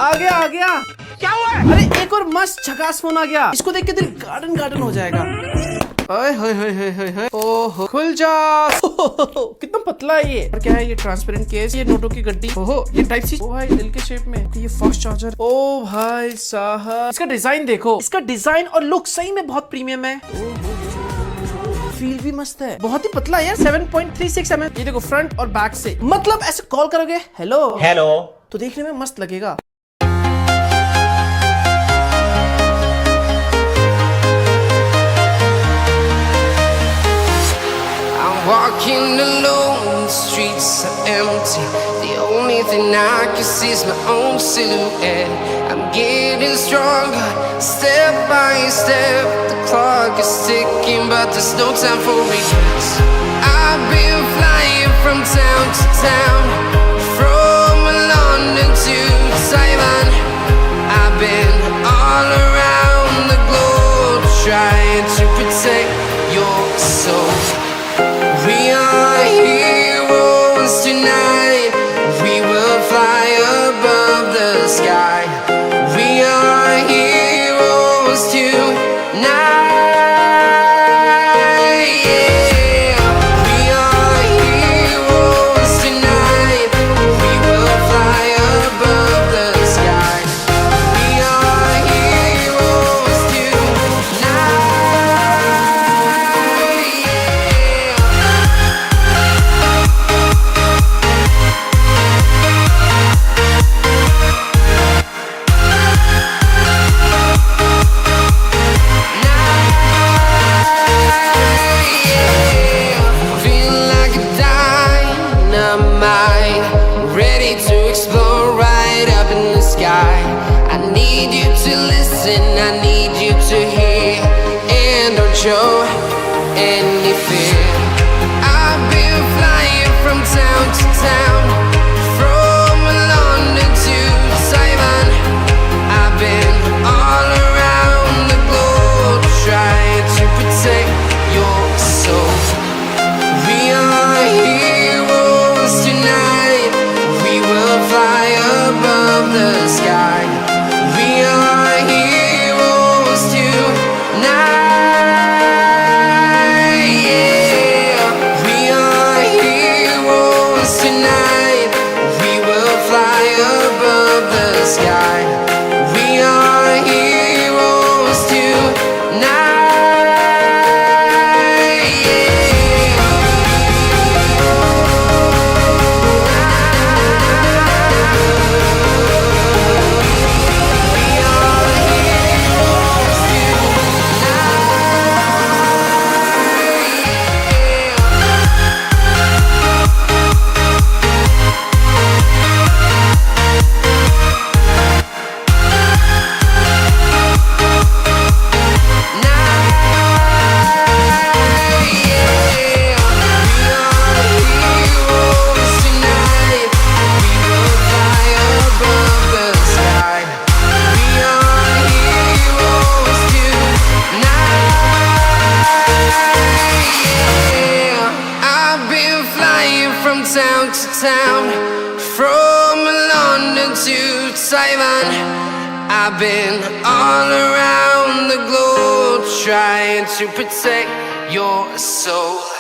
आ गया। क्या हुआ? अरे एक और मस्त झकास फोन आ गया। इसको देख के दिल गार्डन हो जाएगा। ओहो खुल जा। कितना पतला है ये। और क्या है ये? ट्रांसपेरेंट केस, ये नोटों की गड्डी, ओहो ये टाइप सी, ओ भाई दिल के शेप में, ये फास्ट चार्जर, ओ भाई साहब इसका डिजाइन देखो, इसका डिजाइन और लुक सही में बहुत प्रीमियम है। फील भी मस्त है, बहुत ही पतला है यार, 7.36 mm। ये देखो फ्रंट और बैक से, मतलब ऐसे कॉल करोगे हेलो तो देखने में मस्त लगेगा। Walking alone, the streets are empty. The only thing I can see is my own silhouette. I'm getting stronger, step by step. The clock is ticking, but there's no time for regrets. I've been flying from town to town, from London to Taiwan. I've been all around the globe, trying to protect your soul. We are heroes tonight. We will fly above the sky. We are heroes tonight. Yeah. We are heroes tonight. We will fly above the sky. We are heroes tonight. I need you to hear and don't show any fear. I've been flying from town to town, from London to Taiwan. I've been all around the globe, trying to protect your soul. We are heroes tonight. We will fly above the sky. We are heroes tonight. Yeah. We are heroes tonight. We will fly above the sky. We are heroes tonight. Town to town, from London to Taiwan. I've been all around the globe, trying to protect your soul.